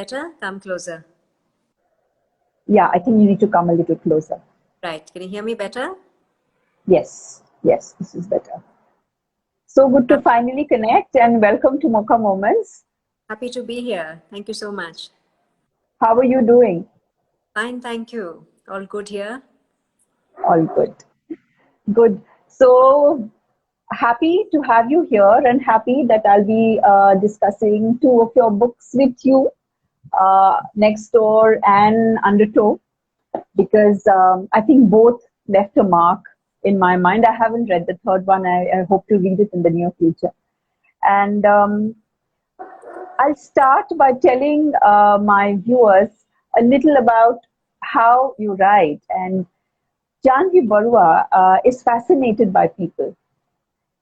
Better? Come closer. Yeah, I think you need to come a little closer. Right. Can you hear me better? Yes, yes, this is better. So good to finally connect and welcome to Mocha Moments. Happy to be here. Thank you so much. How are you doing? Fine, thank you. All good here? All good. Good. So happy to have you here and happy that I'll be discussing two of your books with you, Next Door and Undertow, because I think both left a mark in my mind. I haven't read the third one. I hope to read it in the near future. And I'll start by telling my viewers a little about how you write. And Jahnavi Barua is fascinated by people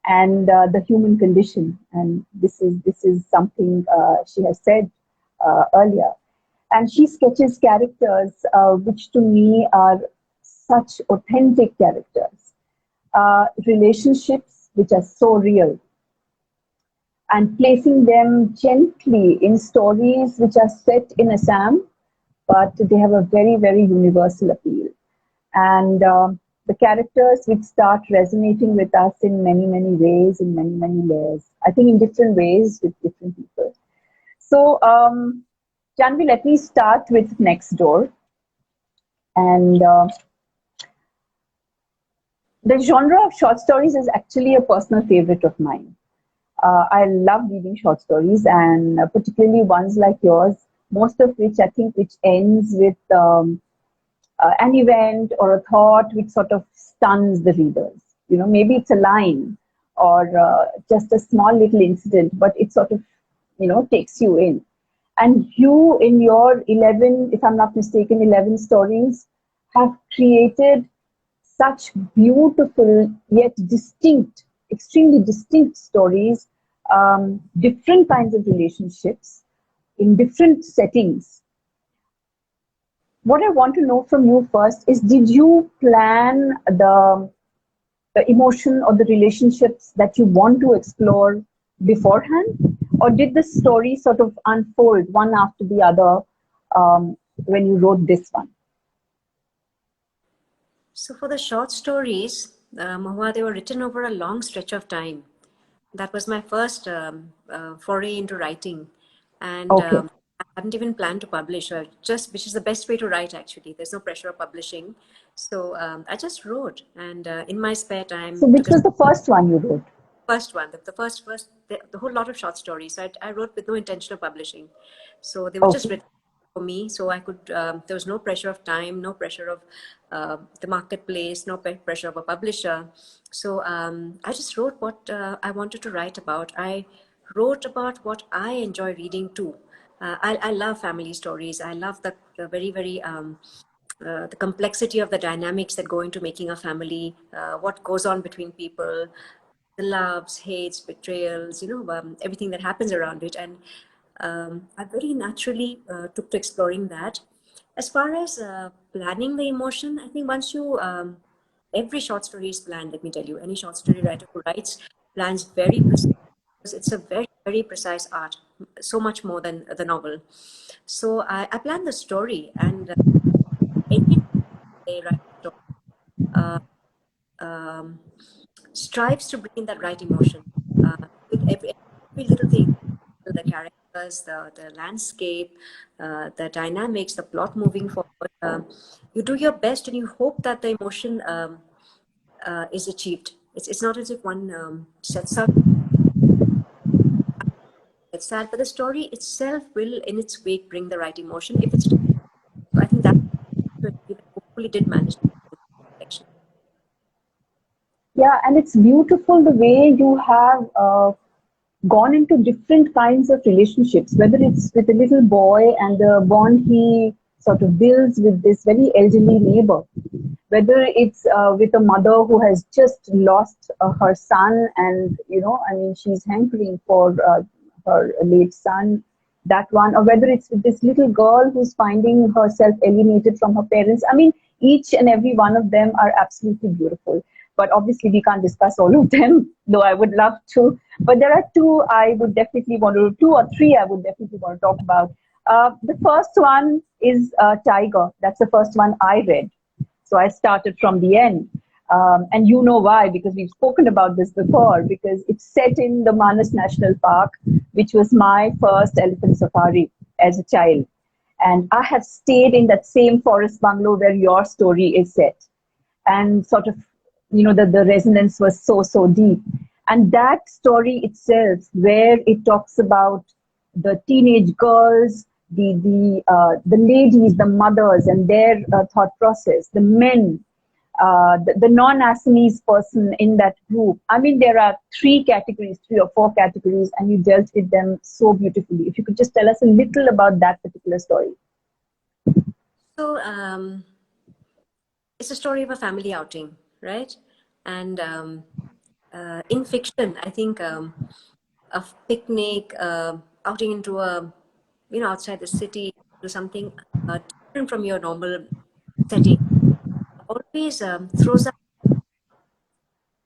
and the human condition. And this is something she has said earlier. And she sketches characters which to me are such authentic characters, relationships which are so real, and placing them gently in stories which are set in Assam, but they have a very, very universal appeal. And the characters which start resonating with us in many, many ways, in many, many layers. I think in different ways with different people. So, Janvi, let me start with Next Door. And the genre of short stories is actually a personal favorite of mine. I love reading short stories, and particularly ones like yours, most of which I think which ends with an event or a thought which sort of stuns the readers. You know, maybe it's a line or just a small little incident, but it sort of, takes you in. And you, in your 11, if I'm not mistaken, 11 stories, have created such beautiful yet distinct, extremely distinct stories, different kinds of relationships in different settings. What I want to know from you first is, did you plan the emotion or the relationships that you want to explore beforehand? Or did the story sort of unfold one after the other when you wrote this one? So for the short stories, Mahua, they were written over a long stretch of time. That was my first foray into writing. And Okay. I hadn't even planned to publish, which is the best way to write, actually. There's no pressure of publishing. So I just wrote, and in my spare time. So which was the first one you wrote? First one, the whole lot of short stories. So I wrote with no intention of publishing. So they were just written for me. So I could, there was no pressure of time, no pressure of the marketplace, no pressure of a publisher. So I just wrote what I wanted to write about. I wrote about what I enjoy reading too. I love family stories. I love the very, very the complexity of the dynamics that go into making a family, what goes on between people, the loves, hates, betrayals, everything that happens around it. And I very naturally took to exploring that. As far as planning the emotion, I think once you, every short story is planned, let me tell you. Any short story writer who writes plans very precisely, because it's a very, very precise art, so much more than the novel. So I planned the story, and any day write a story, um, strives to bring in that right emotion with every little thing, the characters, the landscape, the dynamics, the plot moving forward. You do your best and you hope that the emotion is achieved. It's not as if one sets out, it's sad, but the story itself will in its wake bring the right emotion if it's. So I think that hopefully did manage to. Yeah, and it's beautiful the way you have gone into different kinds of relationships, whether it's with a little boy and the bond he sort of builds with this very elderly neighbor, whether it's with a mother who has just lost her son and, I mean, she's hankering for her late son, that one, or whether it's with this little girl who's finding herself alienated from her parents. I mean, each and every one of them are absolutely beautiful. But obviously, we can't discuss all of them, though I would love to. But there are two I would definitely want to, two or three I would definitely want to talk about. The first one is Tiger. That's the first one I read. So I started from the end. And you know why, because we've spoken about this before, because it's set in the Manas National Park, which was my first elephant safari as a child. And I have stayed in that same forest bungalow where your story is set. And sort of, the resonance was so deep. And that story itself, where it talks about the teenage girls, the ladies, the mothers, and their thought process, the men, the non-Assamese person in that group. I mean, there are three or four categories, and you dealt with them so beautifully. If you could just tell us a little about that particular story. So it's a story of a family outing, right? And in fiction, I think a picnic, outing into a, outside the city, to something different from your normal setting, always throws up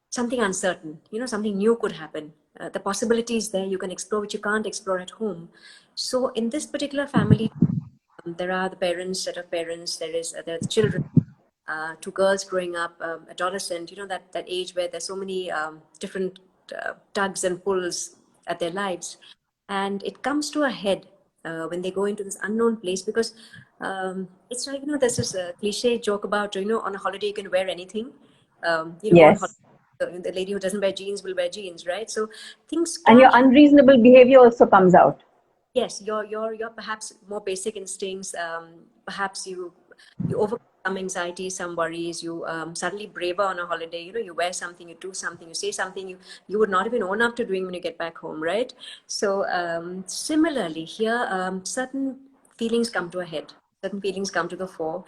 something uncertain. Something new could happen. The possibilities there you can explore, which you can't explore at home. So in this particular family, there are the parents, set of parents. There are the children, two girls growing up, adolescent. That age where there's so many different tugs and pulls at their lives, and it comes to a head when they go into this unknown place, because it's like, there's this cliche joke about, on a holiday you can wear anything. Go on holiday. Yes. The lady who doesn't wear jeans will wear jeans, right? So things And can your happen. unreasonable behavior also comes out. Yes, your perhaps more basic instincts. Perhaps you overcome some anxiety, some worries. You suddenly braver on a holiday. You wear something, you do something, you say something you would not even own up to doing when you get back home, right? So similarly here, certain feelings come to a head. Certain feelings come to the fore,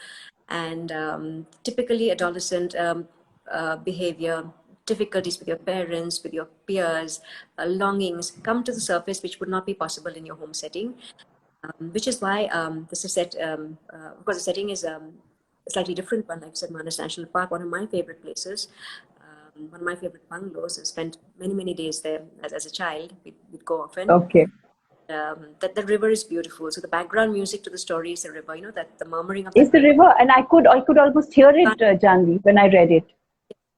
and typically adolescent behavior, difficulties with your parents, with your peers, longings come to the surface, which would not be possible in your home setting. Which is why this is set, because the setting is a slightly different one. Like I said, Manas National Park, one of my favorite places, one of my favorite bungalows. I spent many days there as a child. We'd go often. Okay. That the river is beautiful. So the background music to the story is the river. That the murmuring of Is that the river. river, and I could almost hear it, Janvi, when I read it.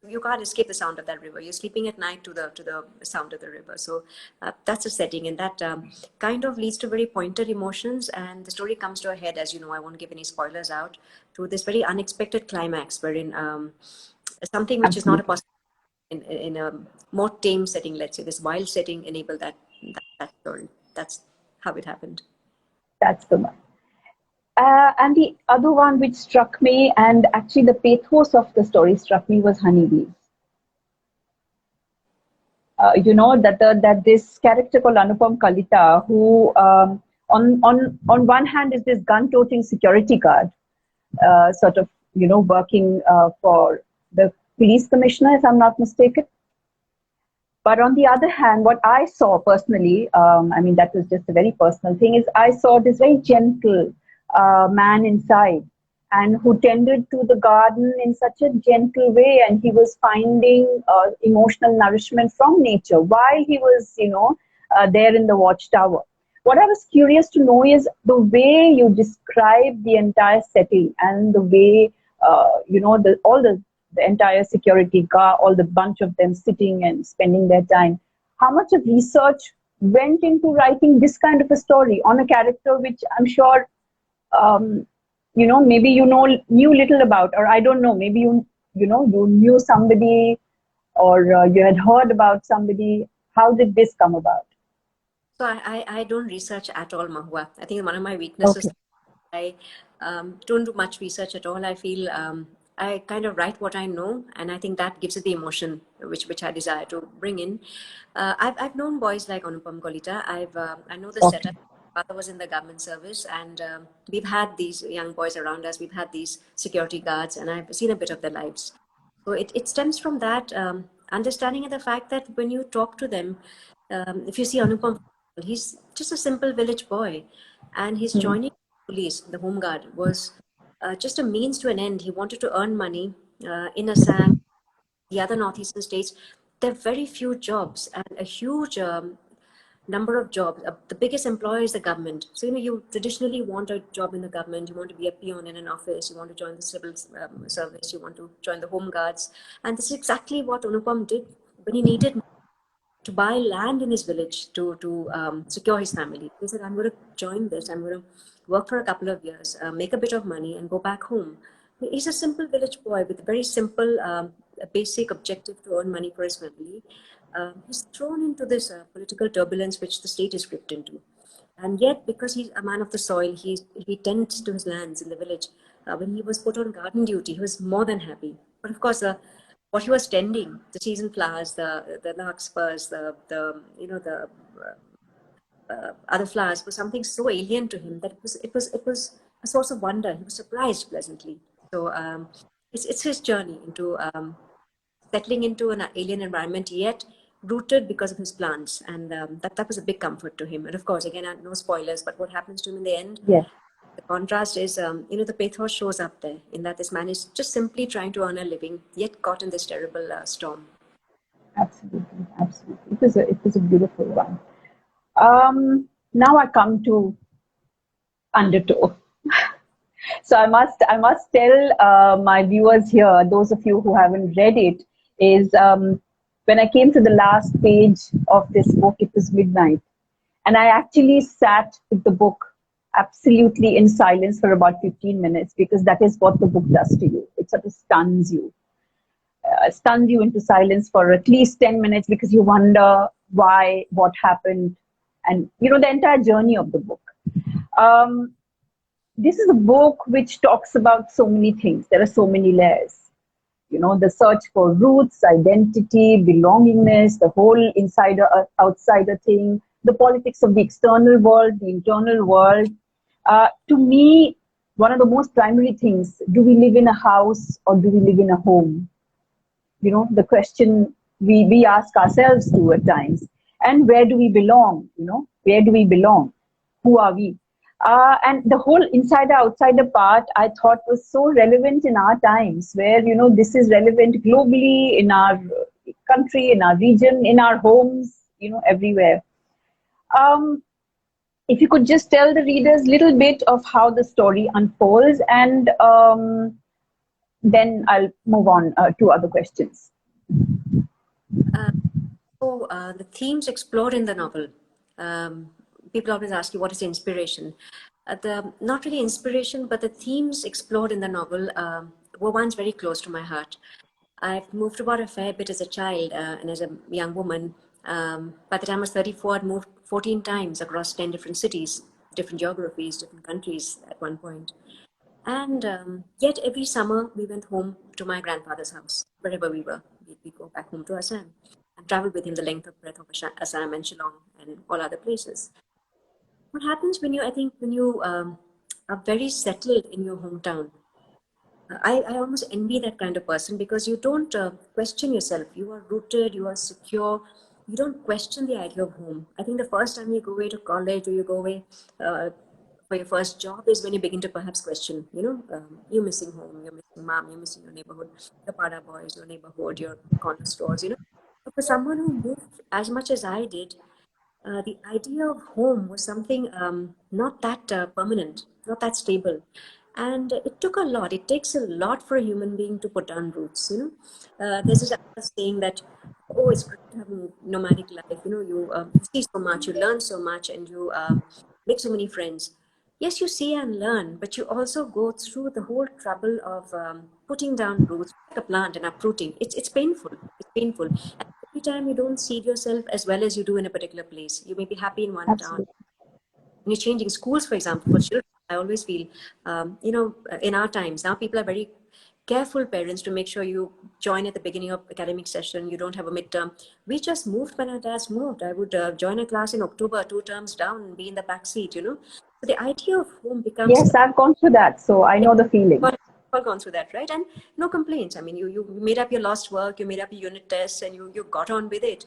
You can't escape the sound of that river. You're sleeping at night to the sound of the river. So that's a setting, and that kind of leads to very pointed emotions. And the story comes to a head, as you know. I won't give any spoilers out, to this very unexpected climax, wherein something which is not a Absolutely. possible in a more tame setting, let's say this wild setting, enable that story. That's how it happened. That's the one. And the other one which struck me, and actually the pathos of the story struck me, was honeybees. That this character called Anupam Kalita, who on one hand is this gun-toting security guard, sort of working for the police commissioner, if I'm not mistaken. But on the other hand, what I saw personally, I mean, that was just a very personal thing, is I saw this very gentle man inside, and who tended to the garden in such a gentle way, and he was finding emotional nourishment from nature while he was, there in the watchtower. What I was curious to know is the way you describe the entire setting, and the way, all the entire security guard, all the bunch of them sitting and spending their time. How much of research went into writing this kind of a story on a character which I'm sure, maybe knew little about, or I don't know, maybe you knew somebody, or you had heard about somebody. How did this come about? So I don't research at all, Mahua. I think one of my weaknesses, Okay. I don't do much research at all. I feel I kind of write what I know, and I think that gives it the emotion which I desire to bring in. I've known boys like Anupam Kolita. I know the Okay. setup. Father was in the government service, and we've had these young boys around us. We've had these security guards, and I've seen a bit of their lives. So it stems from that understanding of the fact that when you talk to them, if you see Anupam, he's just a simple village boy, and he's Hmm. joining police, the home guard, was just a means to an end. He wanted to earn money in Assam, the other northeastern states. There are very few jobs, and a huge number of jobs. The biggest employer is the government. So, you traditionally want a job in the government. You want to be a peon in an office. You want to join the civil service. You want to join the home guards. And this is exactly what Anupam did when he needed to buy land in his village to secure his family. He said, I'm going to join this. I'm going to work for a couple of years, make a bit of money, and go back home. He's a simple village boy with a very simple, basic objective to earn money for his family. He's thrown into this political turbulence which the state is gripped into. And yet, because he's a man of the soil, he tends to his lands in the village. When he was put on garden duty, he was more than happy. But of course, what he was tending, the season flowers, the larkspurs, the other flowers, was something so alien to him that it was a source of wonder. He was surprised pleasantly. So it's his journey into settling into an alien environment, yet rooted because of his plants, and that was a big comfort to him. And of course, again, no spoilers, but what happens to him in the end? Yes. The contrast is, the pathos shows up there in that this man is just simply trying to earn a living, yet caught in this terrible storm. Absolutely, absolutely. It was a beautiful one. Now I come to Undertow. So I must tell my viewers here, those of you who haven't read it, is when I came to the last page of this book, it was midnight, and I actually sat with the book absolutely in silence for about 15 minutes, because that is what the book does to you. It sort of stuns you into silence for at least 10 minutes, because you wonder why, what happened, and the entire journey of the book. Um, this is a book which talks about so many things. There are so many layers. The search for roots, identity, belongingness, the whole insider outsider thing, the politics of the external world, the internal world. To me, one of the most primary things: do we live in a house or do we live in a home? The question we ask ourselves too at times. And where do we belong? Where do we belong? Who are we? And the whole insider outsider part, I thought, was so relevant in our times, where this is relevant globally, in our country, in our region, in our homes, everywhere. If you could just tell the readers a little bit of how the story unfolds, and then I'll move on to other questions. The themes explored in the novel. People always ask you, what is the inspiration? Not really inspiration, but the themes explored in the novel were ones very close to my heart. I've moved about a fair bit as a child and as a young woman. By the time I was 34, I'd moved 14 times across 10 different cities, different geographies, different countries at one point. And yet every summer we went home to my grandfather's house, wherever we were. We'd go back home to Assam and travel with him the length of breadth of Assam and Shillong and all other places. What happens I think when you are very settled in your hometown, I almost envy that kind of person, because you don't question yourself. You are rooted, you are secure. You don't question the idea of home. I think the first time you go away to college or you go away for your first job is when you begin to perhaps question, you're missing home, you're missing mom, you're missing your neighborhood, your pada boys, your neighborhood, your corner stores. But for someone who moved as much as I did, the idea of home was something not that permanent, not that stable. And it took a lot. It takes a lot for a human being to put down roots. There's this other saying that, oh, it's great to have a nomadic life. You see so much, you learn so much, and you make so many friends. Yes, you see and learn, but you also go through the whole trouble of putting down roots, like a plant and uprooting. It's painful. It's painful. And every time you don't seed yourself as well as you do in a particular place. You may be happy in one town. Absolutely. When you're changing schools, for example, for children, I always feel, in our times, now people are very careful, parents, to make sure you join at the beginning of academic session. You don't have a midterm. We just moved when our dads moved. I would join a class in October, 2 terms down, and be in the back seat. So the idea of home becomes, Yes, I've gone through that, so I know the feeling. all gone through that, right? And no complaints. I mean, you made up your lost work, you made up your unit tests, and you got on with it.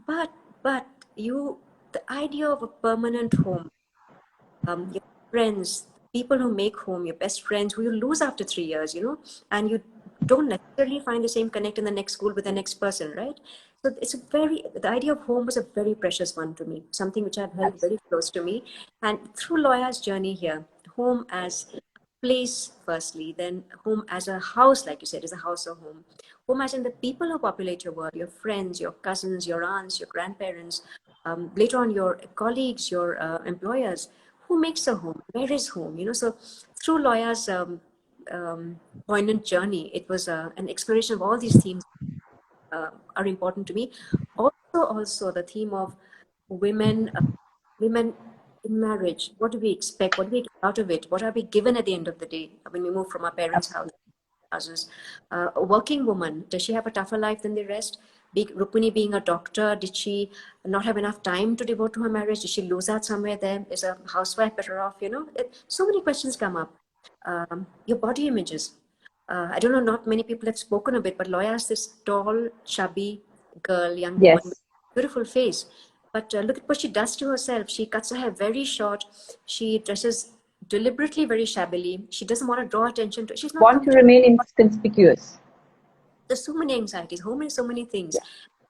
But the idea of a permanent home, your friends, people who make home, your best friends, who you lose after 3 years, and you don't necessarily find the same connect in the next school with the next person, right? So the idea of home was a very precious one to me, something which I've held very close to me. And through Loya's journey here, home as a place, firstly, then home as a house, like you said, is a house or home. Home as in the people who populate your world, your friends, your cousins, your aunts, your grandparents, later on your colleagues, your employers. Who makes a home? Where is home? So through Loya's poignant journey, it was an exploration of all these themes are important to me. Also the theme of women, women in marriage. What do we expect? What do we get out of it? What are we given at the end of the day when we move from our parents' houses? A working woman, does she have a tougher life than the rest? Rukmini being a doctor, did she not have enough time to devote to her marriage? Did she lose out somewhere there? Is a housewife better off? So many questions come up. Your body images. I don't know, not many people have spoken of it, but Loya is this tall, chubby girl, young woman with Yes. a beautiful face. But look at what she does to herself. She cuts her hair very short. She dresses deliberately very shabbily. She doesn't want to draw attention to. She's not Want to comfortable. remain inconspicuous. There's so many anxieties. Home is so many things.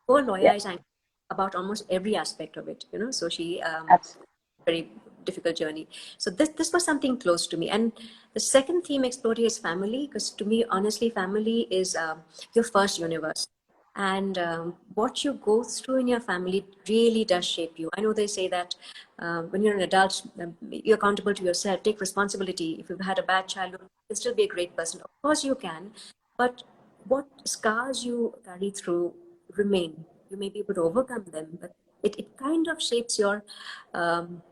Poor Yeah, Loya is anxious about almost every aspect of it. So she absolutely. very difficult journey. So this was something close to me. And the second theme explored here is family, because to me, honestly, family is your first universe. And what you go through in your family really does shape you. I know they say that when you're an adult, you're accountable to yourself, take responsibility. If you've had a bad childhood, you can still be a great person. Of course you can, but what scars you carry through remain. You may be able to overcome them, but it kind of shapes your um,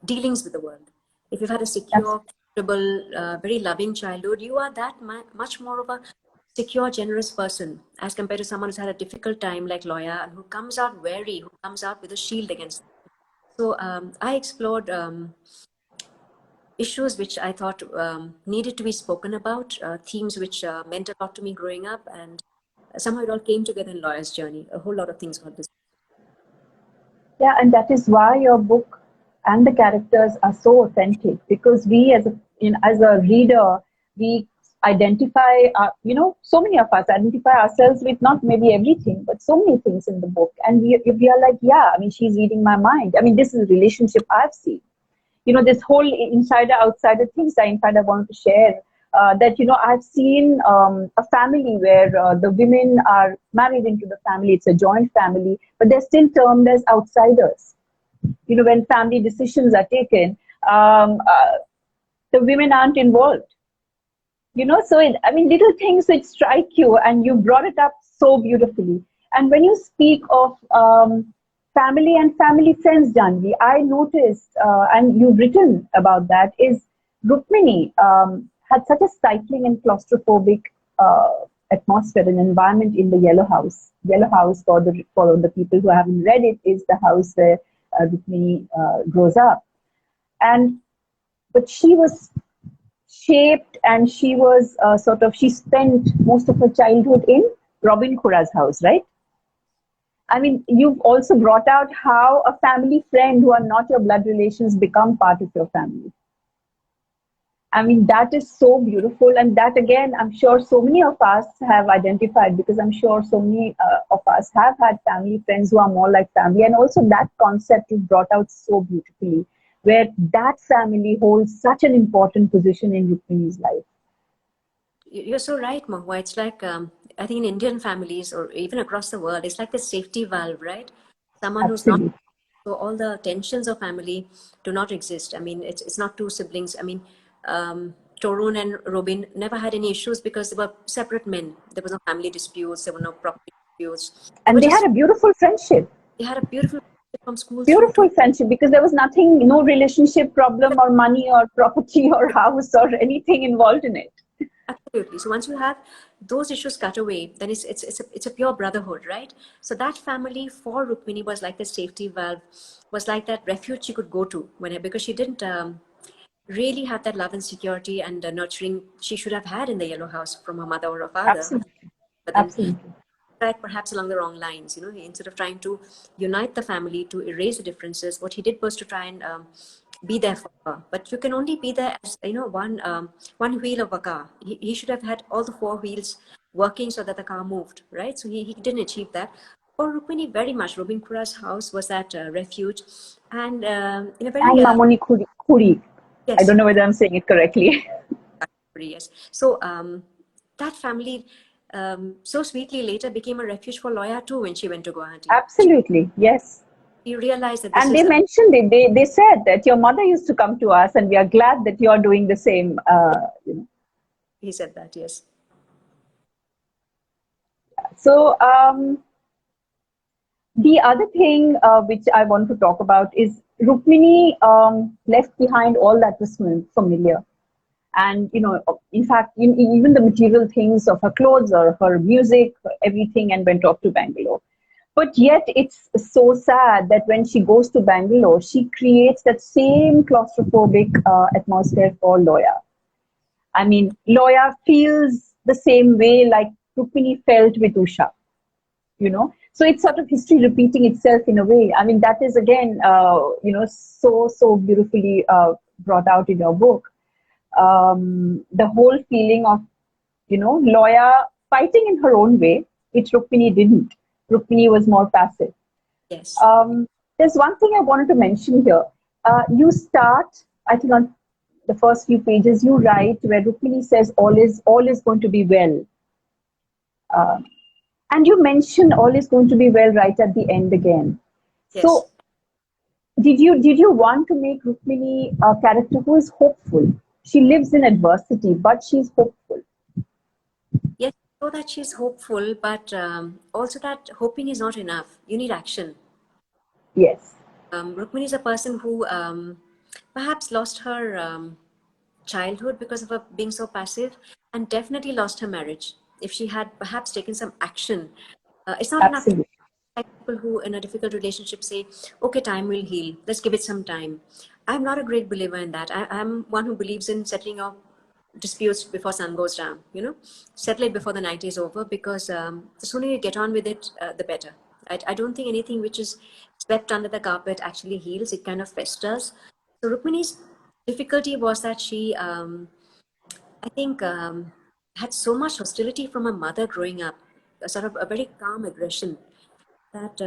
dealings with the world. If you've had a secure, comfortable, very loving childhood, you are that much more of a secure, generous person as compared to someone who's had a difficult time like Loya and who comes out wary, who comes out with a shield against them. So I explored issues which I thought needed to be spoken about, themes which meant a lot to me growing up, and somehow it all came together in Loya's journey. A whole lot of things got this. Yeah, and that is why your book and the characters are so authentic, because we as a reader, we identify, so many of us identify ourselves with not maybe everything, but so many things in the book. And we are like, yeah, I mean, she's reading my mind. I mean, this is a relationship I've seen. This whole insider outsider things I in fact I want to share, that I've seen a family where the women are married into the family, it's a joint family, but they're still termed as outsiders. When family decisions are taken, the women aren't involved. So I mean, little things which strike you, and you brought it up so beautifully. And when you speak of family and family friends, Janvi, I noticed, and you've written about that, is Rukmini had such a stifling and claustrophobic atmosphere and environment in the Yellow House. Yellow House, for the people who haven't read it, is the house where Rukmini grows up. But she was shaped, and she was she spent most of her childhood in Robin Khura's house, right? I mean, you've also brought out how a family friend who are not your blood relations become part of your family. I mean, that is so beautiful. And that, again, I'm sure so many of us have identified, because I'm sure so many of us have had family friends who are more like family. And also that concept is brought out so beautifully, where that family holds such an important position in Rukmini's life. You're so right, Mahua. It's like, I think in Indian families or even across the world, it's like the safety valve, right? Someone who's not, Absolutely. so all the tensions of family do not exist. I mean, it's not two siblings. I mean, Torun and Robin never had any issues because they were separate men. There was no family disputes. There were no property disputes. They were And they just, had a beautiful friendship. they had a beautiful relationship from school through to. Beautiful friendship, because there was nothing, no relationship problem or money or property or house or anything involved in it. Absolutely. So once you have those issues cut away, then it's a pure brotherhood, right? So that family for Rukmini was like the safety valve, was like that refuge she could go to because she didn't really have that love and security and nurturing she should have had in the Yellow House from her mother or her father. Absolutely. But then Absolutely. track perhaps along the wrong lines. Instead of trying to unite the family to erase the differences, what he did was to try and be there for her. But you can only be there as one wheel of a car. He should have had all the four wheels working so that the car moved, right? So he didn't achieve that. or Rukmini, very much. Robin Kura's house was that refuge, and in a very And Mamoni Khuri. I yes, don't know whether I'm saying it correctly. yes. So that family so sweetly later became a refuge for Loya too when she went to Guwahati. Absolutely, yes. She realized that this And is they a. mentioned it. They said that your mother used to come to us, and we are glad that you are doing the same. He said that, yes. So the other thing which I want to talk about is Rukmini left behind all that was familiar. And, in fact, even the material things of her clothes or her music, everything, and went off to Bangalore. But yet, it's so sad that when she goes to Bangalore, she creates that same claustrophobic atmosphere for Loya. I mean, Loya feels the same way like Rukmini felt with Usha, So it's sort of history repeating itself in a way. I mean, that is again, so beautifully brought out in your book. The whole feeling of, Loya fighting in her own way, which Rukmini didn't. Rukmini was more passive. Yes. There's one thing I wanted to mention here. You start, I think, on the first few pages, you write where Rukmini says all is going to be well. And you mention all is going to be well right at the end again. Yes. So did you want to make Rukmini a character who is hopeful? She lives in adversity, but she's hopeful. Yes, so that she's hopeful, but also that hoping is not enough. You need action. Yes, Rukmini is a person who perhaps lost her childhood because of her being so passive, and definitely lost her marriage. If she had perhaps taken some action, it's not enough to, absolutely. like people who in a difficult relationship say, okay, time will heal, let's give it some time. I'm not a great believer in that. I'm one who believes in settling your disputes before sun goes down, settle it before the night is over, because the sooner you get on with it, the better. I don't think anything which is swept under the carpet actually heals. It kind of festers. So Rukmini's difficulty was that she, I think, had so much hostility from her mother growing up, a sort of a very calm aggression, that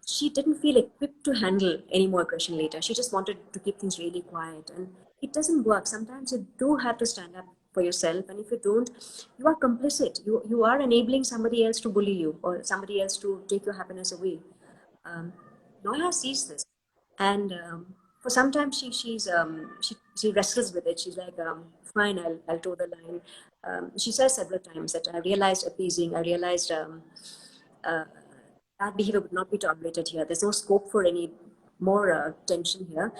she didn't feel equipped to handle any more aggression later. She just wanted to keep things really quiet. And it doesn't work. Sometimes you do have to stand up for yourself. And if you don't, you are complicit. You are enabling somebody else to bully you, or somebody else to take your happiness away. Um, Noya sees this. And for some time she wrestles with it. She's like, fine, I'll toe the line. She says several times that I realized appeasing, I realized uh, that behavior would not be tolerated here. There's no scope for any more tension here.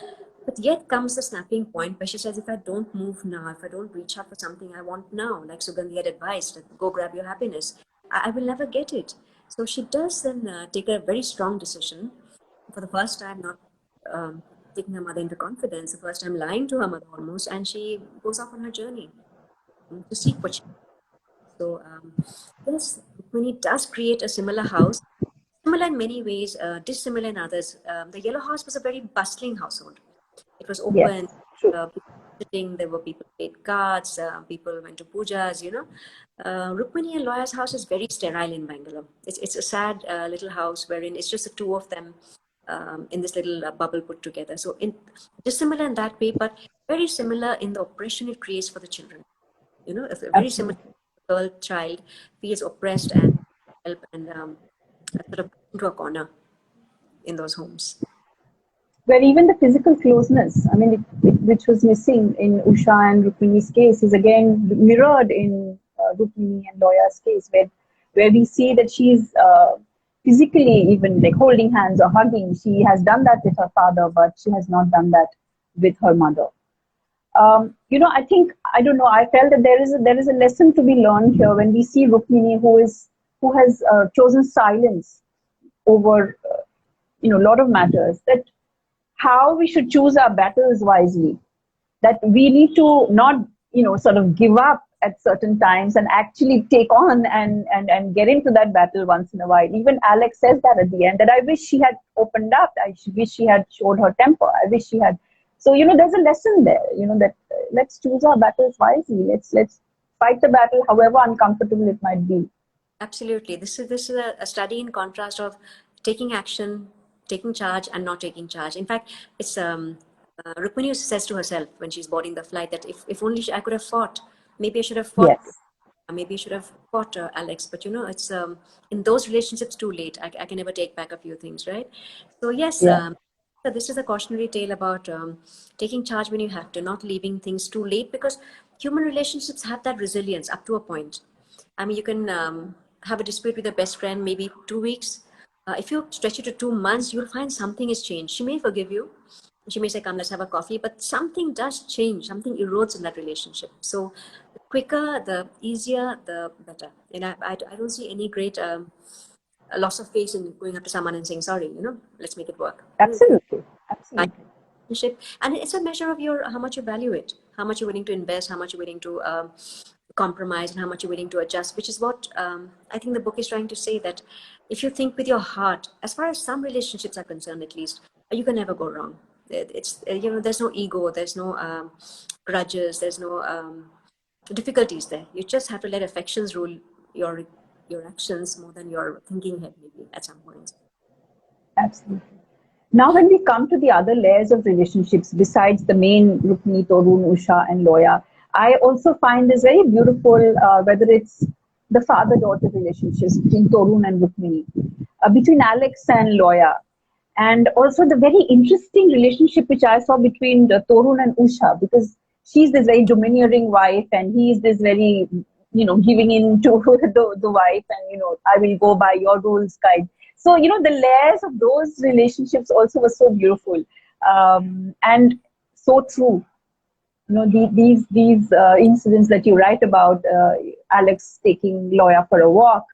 But yet comes the snapping point where she says, if I don't move now, if I don't reach out for something I want now, like Sugandhi had advised, like, go grab your happiness, I will never get it. So she does then take a very strong decision for the first time, not taking her mother into confidence, the first time lying to her mother almost, and she goes off on her journey to seek what she. So yes, Rukmini does create a similar house, similar in many ways, dissimilar in others. The Yellow House was a very bustling household. It was Yes, open. true. People sitting. There were people played cards. People went to pujas. Rukmini and Loya's house is very sterile in Bangalore. It's a sad little house wherein it's just the two of them in this little bubble put together. So dissimilar in that way, but very similar in the oppression it creates for the children. If a very similar Absolutely. girl child feels oppressed and help and sort of put into a corner in those homes. Where even the physical closeness, I mean, which was missing in Usha and Rukmini's case, is again mirrored in Rukmini and Loya's case, where we see that she's physically even like holding hands or hugging. She has done that with her father, but she has not done that with her mother. I think, I don't know. I felt that there is a lesson to be learned here when we see Rukmini, who has chosen silence over a lot of matters. That how we should choose our battles wisely, that we need to not sort of give up at certain times and actually take on and get into that battle once in a while. Even Alex says that at the end, that I wish she had opened up, wish she had showed her temper, I wish she had. So there's a lesson there, that let's choose our battles wisely. Let's fight the battle however uncomfortable it might be. Absolutely. This is a study in contrast of taking action, taking charge, and not taking charge. In fact, it's Rukmini says to herself when she's boarding the flight that if only I could have fought, maybe I should have fought. Yes. Maybe you should have fought Alex, but it's in those relationships too late. I can never take back a few things, right? So yes, Yeah. so this is a cautionary tale about taking charge when you have to, not leaving things too late, because human relationships have that resilience up to a point. I mean, you can have a dispute with your best friend, maybe 2 weeks. If you stretch it to 2 months, you'll find something has changed. She may forgive you. She may say, come, let's have a coffee, but something does change. Something erodes in that relationship. So the quicker, the easier, the better. And I don't see any great loss of face in going up to someone and saying, sorry, let's make it work. Absolutely. Absolutely. Relationship, and it's a measure of your how much you value it, how much you're willing to invest, how much you're willing to compromise, and how much you're willing to adjust, which is what I think the book is trying to say, that if you think with your heart, as far as some relationships are concerned at least, you can never go wrong. It's there's no ego, there's no grudges, there's no difficulties there. You just have to let affections rule your your actions more than your thinking head, maybe at some point. Absolutely. Now, when we come to the other layers of relationships, besides the main Rukmini, Torun, Usha, and Loya, I also find this very beautiful, whether it's the father-daughter relationships between Torun and Rukmini, between Alex and Loya, and also the very interesting relationship which I saw between Torun and Usha, because she's this very domineering wife and he's this very, giving in to the wife, and, I will go by your rules kind. So, the layers of those relationships also were so beautiful, and so true. These incidents that you write about, Alex taking Loya for a walk,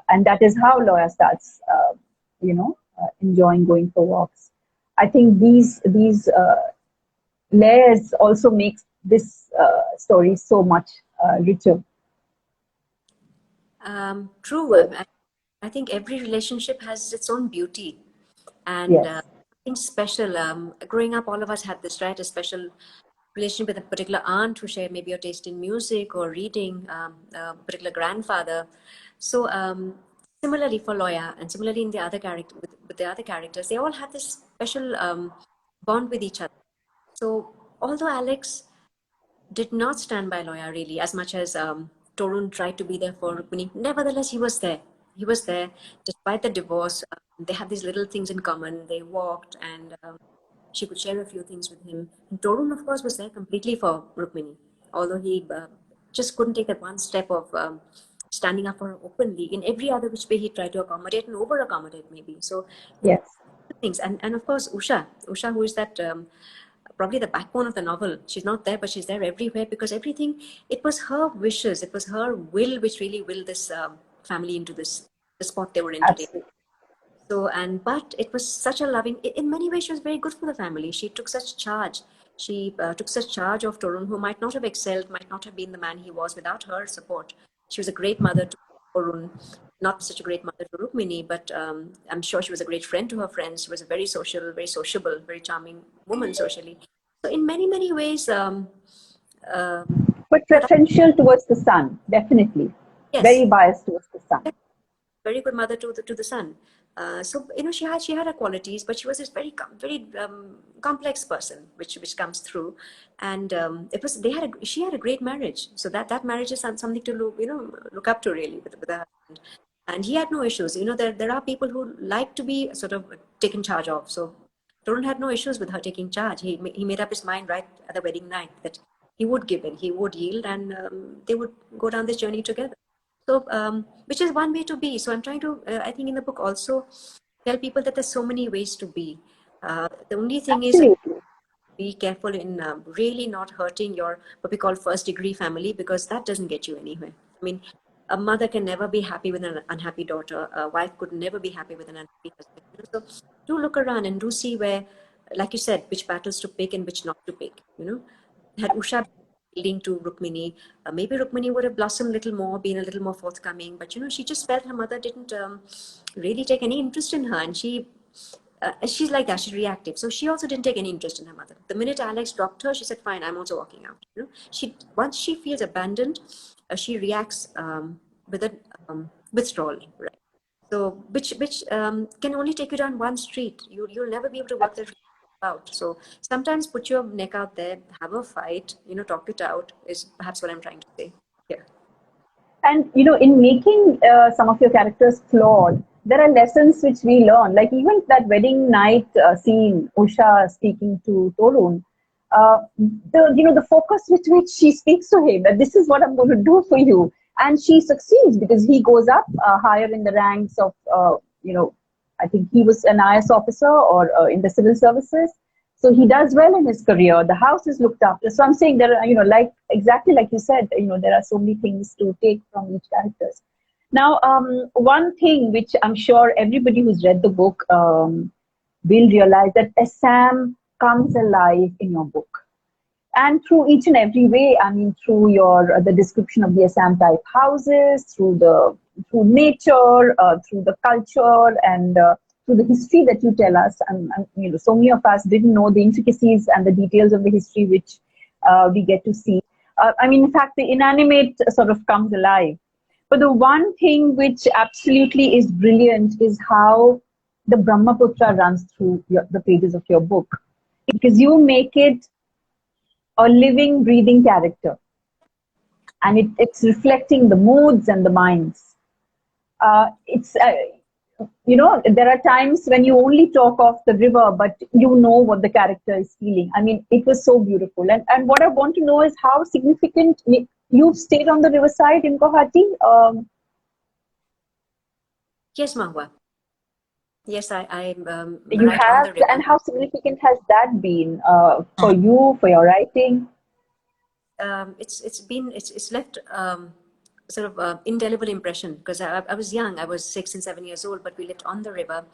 and that is how Loya starts, enjoying going for walks. I think these layers also makes this story so much richer. True. So, I think every relationship has its own beauty, and yes, something special. Growing up, all of us had this, right? A special relationship with a particular aunt who shared maybe your taste in music or reading, a particular grandfather. So similarly for Loya, and similarly in the other character with the other characters, they all had this special bond with each other. So although Alex did not stand by Loya really as much as Torun tried to be there for Rukmini. Nevertheless, he was there. He was there despite the divorce. They had these little things in common. They walked, and she could share a few things with him. And Torun, of course, was there completely for Rukmini, although he just couldn't take that one step of standing up for her openly. In every other which way, he tried to accommodate and over accommodate, maybe. So yes, things, and of course Usha, who is that probably the backbone of the novel. She's not there, but she's there everywhere, because everything, it was her wishes, it was her will which really willed this family into this the spot they were in today. absolutely. So, and but it was such a loving, in many ways she was very good for the family. She took such charge. She took such charge of Torun, who might not have excelled, might not have been the man he was without her support. She was a great mother to Torun, not such a great mother to Rukmini, but I'm sure she was a great friend to her friends. She was a very social, very sociable, very charming woman socially. So in many, many ways, But but preferential towards the son, definitely. yes, Very biased towards the son. very good mother to the son. So she had her qualities, but she was this very complex person, which comes through, and it was she had a great marriage. So that marriage is something to look up to really with her husband, and he had no issues. There are people who like to be sort of taken charge of. So Torun had no issues with her taking charge. He made up his mind right at the wedding night that he would give in, he would yield, and they would go down this journey together. So, which is one way to be. So I'm trying to, I think in the book also tell people that there's so many ways to be. The only thing is Absolutely. be careful in really not hurting your what we call first degree family, because that doesn't get you anywhere. I mean, a mother can never be happy with an unhappy daughter. A wife could never be happy with an unhappy husband. So do look around and do see where, like you said, which battles to pick and which not to pick. Had Usha leading to Rukmini, maybe Rukmini would have blossomed a little more, been a little more forthcoming. But she just felt her mother didn't really take any interest in her, and she's like that. She's reactive, so she also didn't take any interest in her mother. The minute Alex dropped her, she said, "Fine, I'm also walking out." She once she feels abandoned, she reacts with a withdrawal, right? So which can only take you down one street. You'll never be able to work that out. So sometimes put your neck out there, have a fight, talk it out is perhaps what I'm trying to say here. And in making some of your characters flawed, there are lessons which we learn. Like even that wedding night scene, Usha speaking to Torun, the focus with which she speaks to him, that this is what I'm going to do for you, and she succeeds because he goes up higher in the ranks of I think he was an IS officer or in the civil services. So he does well in his career. The house is looked after. So I'm saying there are, like exactly like you said, there are so many things to take from each characters. Now, one thing which I'm sure everybody who's read the book will realize that Assam comes alive in your book, and through each and every way. I mean, through your the description of the Assam type houses, through nature, through the culture, and through the history that you tell us. And so many of us didn't know the intricacies and the details of the history which we get to see. I mean, in fact, the inanimate sort of comes alive. But the one thing which absolutely is brilliant is how the Brahmaputra runs through the pages of your book, because you make it a living, breathing character, and it's reflecting the moods and the minds. There are times when you only talk of the river, but you know what the character is feeling. I mean, it was so beautiful. And what I want to know is how significant you've stayed on the riverside in Guwahati. Yes, Mahua. Yes, I You write on have, the river. and how significant has that been for you, for your writing? It's left sort of indelible impression, because I was young. I was 6 and 7 years old, but we lived on the river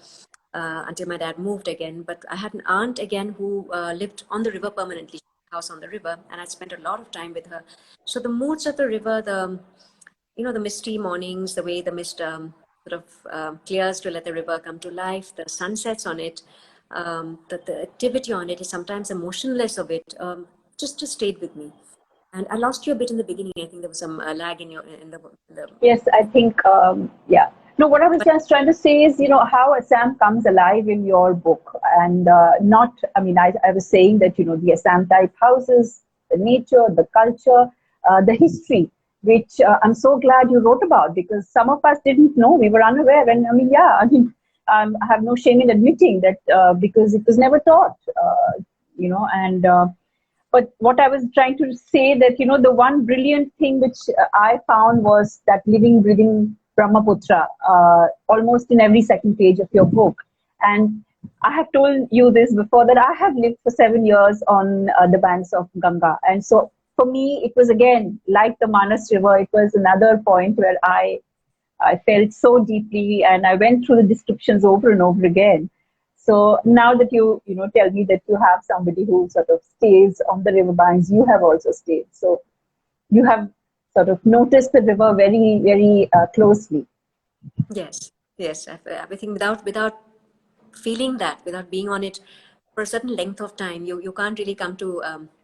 until my dad moved again. But I had an aunt again who lived on the river permanently, house on the river, and I spent a lot of time with her. So the moods of the river, the misty mornings, the way the mist sort of clears to let the river come to life, the sunsets on it, the activity on it, is sometimes the motionless of it, just stayed with me. And I lost you a bit in the beginning. I think there was some lag in the. Yes, I think, yeah. No, what I was just trying to say is, how Assam comes alive in your book. And I was saying that, the Assam type houses, the nature, the culture, the history, which I'm so glad you wrote about, because some of us didn't know. We were unaware. And I have no shame in admitting that because it was never taught, and but what I was trying to say that, the one brilliant thing which I found was that living, breathing Brahmaputra, almost in every second page of your book. And I have told you this before, that I have lived for 7 years on the banks of Ganga. And so for me, it was again, like the Manas River, it was another point where I felt so deeply, and I went through the descriptions over and over again. So now that you tell me that you have somebody who sort of stays on the riverbanks, you have also stayed. So you have sort of noticed the river very, very closely. Yes, yes. I think without feeling that, without being on it for a certain length of time, you can't really come to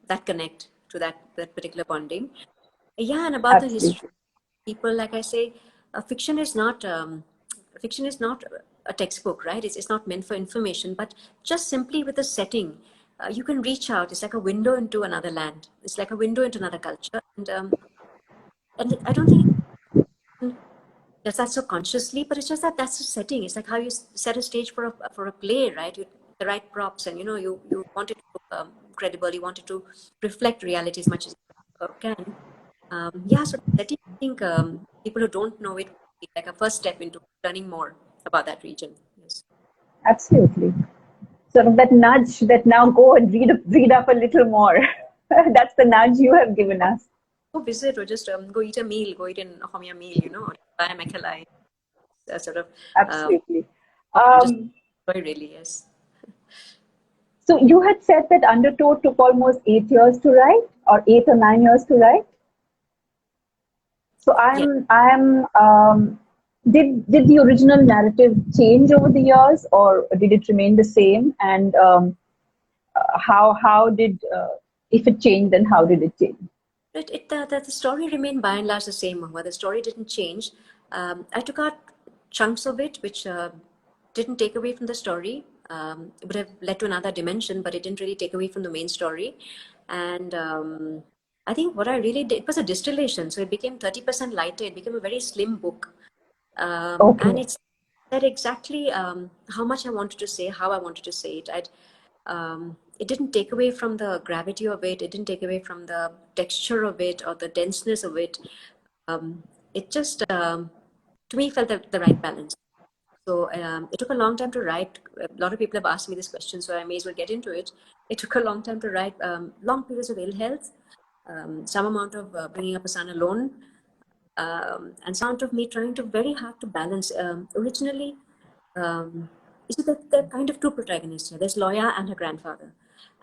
that connect to that particular bonding. Yeah, and about the Absolutely. history, people, like I say, fiction is not a textbook, right? It's not meant for information, but just simply with a setting, you can reach out. It's like a window into another land. It's like a window into another culture, and I don't think it does that so consciously, but it's just that that's a setting. It's like how you set a stage for a play, right? The right props, and you want it to look credible. You want it to reflect reality as much as you can. Yeah, so setting, I think people who don't know it, like a first step into learning more about that region. Yes. Absolutely. Sort of that nudge that now go and read up a little more. That's the nudge you have given us. Go visit, or just go eat a meal, go eat an Homia meal, or buy a Mekhalai, sort of, Absolutely. just enjoy, really, yes. So you had said that Undertow took almost 8 years to write, or 8 or 9 years to write. So Yes. did the original narrative change over the years, or did it remain the same? And how did, if it changed, then how did it change? The story remained by and large the same, Mahua. The story didn't change. I took out chunks of it, which didn't take away from the story. It would have led to another dimension, but it didn't really take away from the main story. And I think what I really did, it was a distillation. So it became 30% lighter. It became a very slim book. And Okay. it's said exactly how much I wanted to say, how I wanted to say it. It didn't take away from the gravity of it. It didn't take away from the texture of it or the denseness of it. It just, to me, felt the right balance. So it took a long time to write. A lot of people have asked me this question, so I may as well get into it. It took a long time to write, long periods of ill health, some amount of bringing up a son alone, and some amount of me trying to very hard to balance. Originally, you see, there are kind of two protagonists here. There's Loya and her grandfather.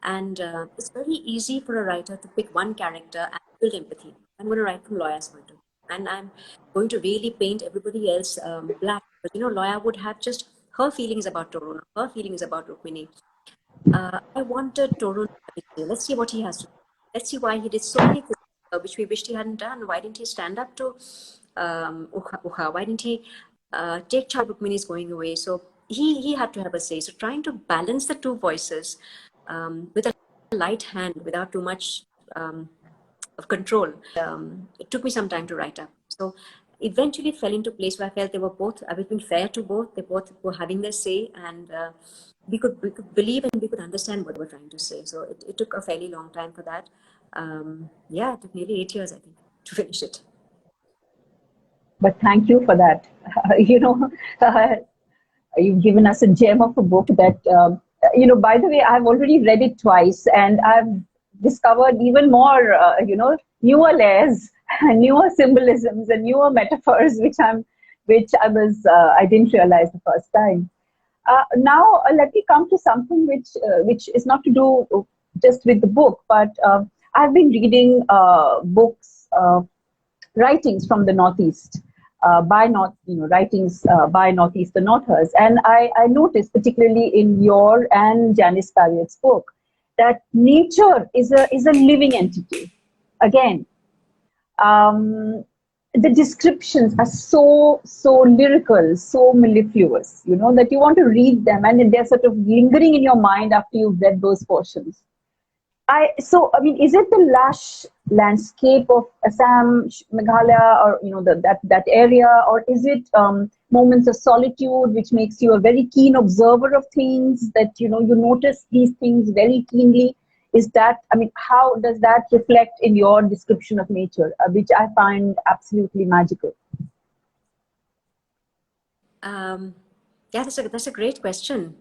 And it's very easy for a writer to pick one character and build empathy. I'm going to write from Loya's point of view. And I'm going to really paint everybody else black. But, Loya would have just her feelings about Toruna, her feelings about Rukmini. I wanted Torun to say, let's see what he has to do. Let's see why he did so many things which we wished he hadn't done. Why didn't he stand up to Ukha? Why didn't he take charge of Rukmini's going away? So he had to have a say. So trying to balance the two voices with a light hand, without too much of control. It took me some time to write up. So eventually fell into place where I felt they were both, I was being fair to both. They both were having their say, and we could believe and we could understand what they were trying to say. So it took a fairly long time for that. Yeah, it took nearly 8 years, I think, to finish it. But thank you for that. Uh, you've given us a gem of a book that, by the way, I've already read it twice and I've discovered even more, newer layers, newer symbolisms and newer metaphors, I didn't realize the first time. Now, let me come to something which is not to do just with the book, but I've been reading books, writings from the Northeast, writings by Northeastern authors, and I noticed, particularly in your and Janice Parriot's book, that nature is a living entity. Again, the descriptions are so lyrical, so mellifluous, that you want to read them, and they're sort of lingering in your mind after you've read those portions. Is it the lush landscape of Assam, Meghalaya, or that area, or is it moments of solitude which makes you a very keen observer of things, that you notice these things very keenly? How does that reflect in your description of nature, which I find absolutely magical? Yeah, that's a great question.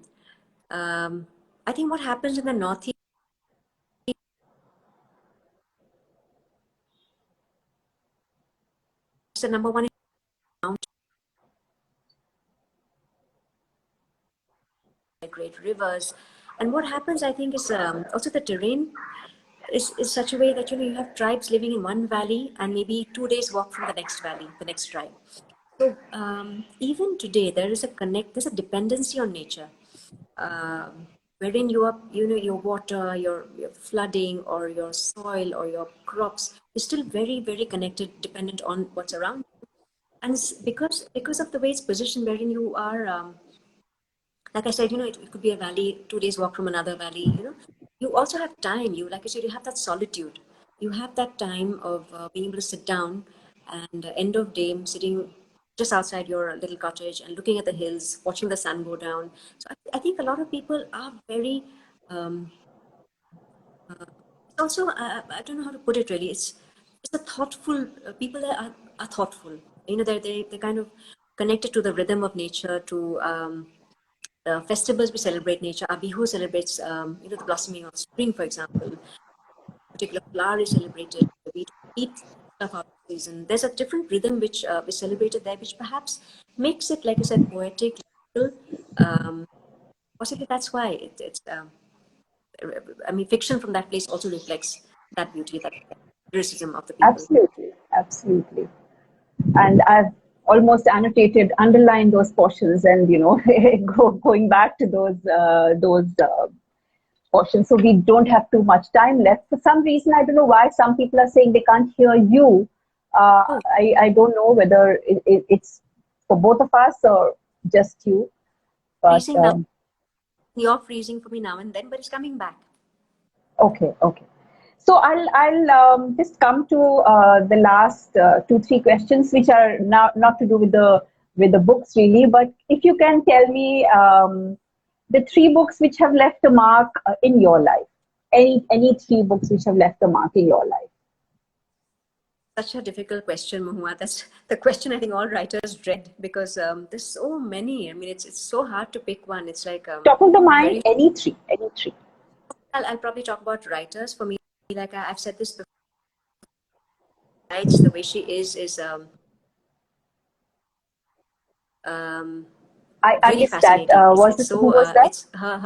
I think what happens in the Northeast, the number one great rivers, and what happens, I think, is also the terrain is such a way that you have tribes living in one valley and maybe 2 days walk from the next valley, the next tribe. So even today, there's a dependency on nature, wherein your water, your flooding, or your soil, or your crops is still very, very connected, dependent on what's around. And because of the way it's positioned, wherein you are, like I said, it could be a valley, 2 days walk from another valley. You also have time. Like I said, you have that solitude. You have that time of being able to sit down and end of day sitting just outside your little cottage and looking at the hills, watching the sun go down. So I think a lot of people are very. Also, I don't know how to put it really. It's a thoughtful. People are thoughtful. They're kind of connected to the rhythm of nature, to festivals we celebrate nature. Our Bihu celebrates, the blossoming of spring, for example. A particular flower is celebrated. We eat stuff out of season. There's a different rhythm which is celebrated there, which perhaps makes it, like I said, poetic. Um, Possibly that's why it's. Fiction from that place also reflects that beauty, that lyricism of the people. Absolutely, absolutely. And I've almost annotated, underlined those portions, and going back to those portions, so we don't have too much time left. For some reason, I don't know why some people are saying they can't hear you. Oh, I don't know whether it's for both of us or just you, but freezing now. You're freezing for me now and then, but it's coming back. okay, okay. So I'll just come to the last two three questions, which are not to do with the books really, but if you can tell me the three books which have left a mark in your life, any three books which have left a mark in your life. Such a difficult question, Mahua. That's the question I think all writers dread because there's so many. I mean, it's so hard to pick one. It's like Top of the mind, very. any three, any three. I'll probably talk about writers. For me, like I've said this before, writes the way she is um, I really missed that. fascinating. It's Was it's it who so was that? it's her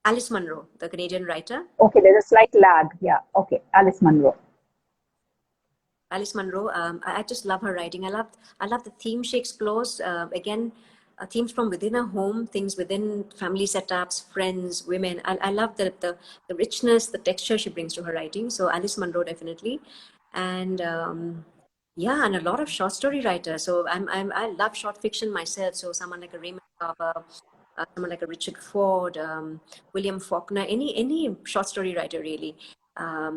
Alice Munro, the Canadian writer. Okay, there's a slight lag. Yeah. Okay, Alice Munro. Alice Munro, I just love her writing. I love the theme she explores. Again, themes from within her home, things within family setups, friends, women. I love the richness, the texture she brings to her writing. So Alice Munro definitely, and yeah, and a lot of short story writers. So I love short fiction myself. So someone like a Raymond Carver, someone like a Richard Ford, William Faulkner, any short story writer really.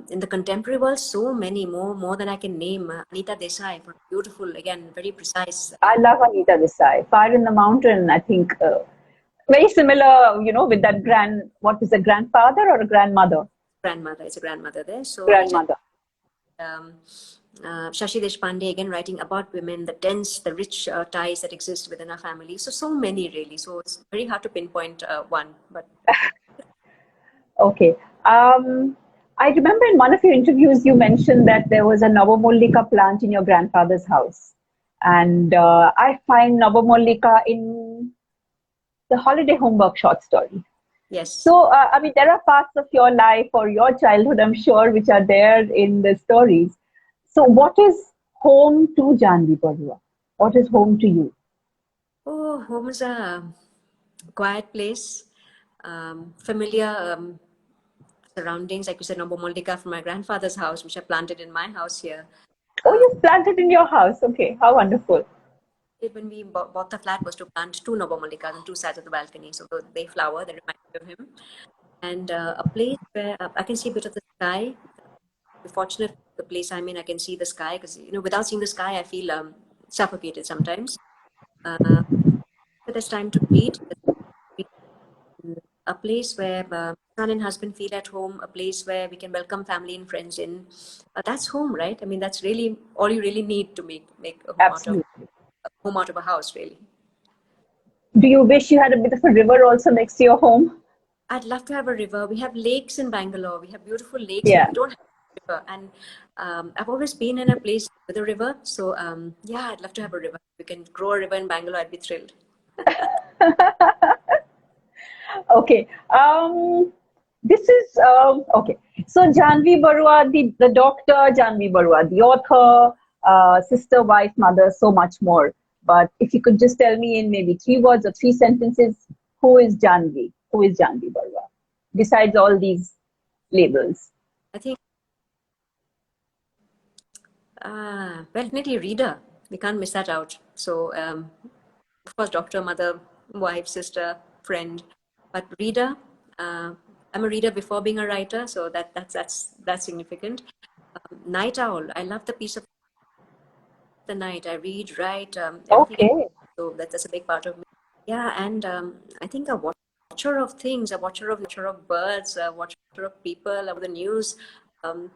In the contemporary world, so many more than I can name. Anita Desai, for beautiful, again, very precise. I love Anita Desai. Fire in the Mountain, I think, very similar, with that what is a grandfather or a grandmother? Grandmother, it's a grandmother there. So I just, Grandmother. um, Shashi Deshpande, again, writing about women, the dense, the rich ties that exist within our family. So many really. So it's very hard to pinpoint one, but Okay. I remember in one of your interviews, you mentioned that there was a Navamollika plant in your grandfather's house. And I find Navamollika in the holiday homework short story. yes. So, I mean, there are parts of your life or your childhood, I'm sure, which are there in the stories. So, what is home to Jahnavi Barua? What is home to you? Oh, home is a quiet place, familiar surroundings, like you said, Nombo Moldika from my grandfather's house, which I planted in my house here. Oh, you've planted in your house. Okay, how wonderful. When we bought the flat was to plant two Nobomolikas on two sides of the balcony. So they flower, they remind me of him. And a place where I can see a bit of the sky. We're fortunate, the place I'm in, I can see the sky because, without seeing the sky, I feel suffocated sometimes. But there's time to read. A place where son and husband feel at home, a place where we can welcome family and friends in. That's home, right? I mean, that's really all you really need to make Absolutely. a home out of a house, really. Do you wish you had a bit of a river also next to your home? I'd love to have a river. We have lakes in Bangalore. We have beautiful lakes, but Yeah. we don't have a river. And I've always been in a place with a river. So yeah, I'd love to have a river. If we can grow a river in Bangalore, I'd be thrilled. Okay. This is okay. So Jahnavi Barua, the doctor, Jahnavi Barua, the author, sister, wife, mother, so much more. But if you could just tell me in maybe three words or three sentences, who is Jahnavi? Who is Jahnavi Barua? Besides all these labels. I think, well, definitely a reader. We can't miss that out. So, of course, doctor, mother, wife, sister, friend, but reader. Uh, I'm a reader before being a writer, so that's significant. Night owl. I love the peace of the night. I read, write, everything. Okay. So that's a big part of me. Yeah, and I think a watcher of things, a watcher of birds, a watcher of people, of the news.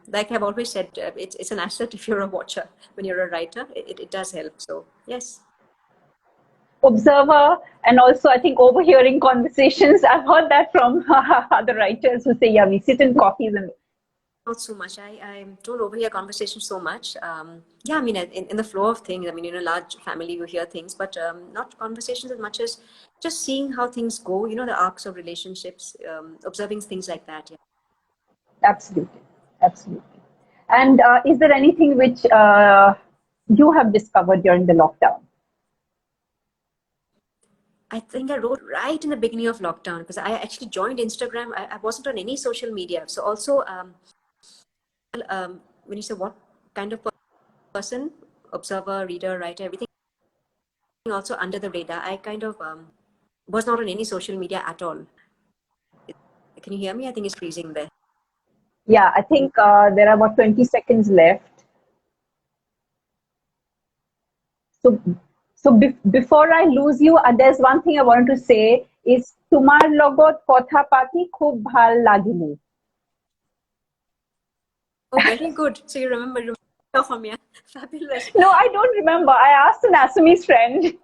Like I've always said, it's an asset if you're a watcher. When you're a writer, it does help. So yes. Observer and also I think overhearing conversations. I've heard that from other writers who say, yeah, we sit in coffees and Not so much. I don't overhear conversations so much. Yeah, I mean, in the flow of things, I mean, in a large family, you hear things, but not conversations as much as just seeing how things go, the arcs of relationships, observing things like that. Yeah. absolutely, absolutely. And is there anything which you have discovered during the lockdown? I think I wrote right in the beginning of lockdown because I actually joined Instagram. I wasn't on any social media. So also, when you say what kind of person, observer, reader, writer, everything also under the radar. I kind of was not on any social media at all. Can you hear me? I think it's freezing there. Yeah, I think there are about 20 seconds left. So before I lose you, there's one thing I wanted to say is Tumar logot kotha pati khub bhal lagili. Oh, very good. So you remember from me. Fabulous. No, I don't remember. I asked an Assamese friend.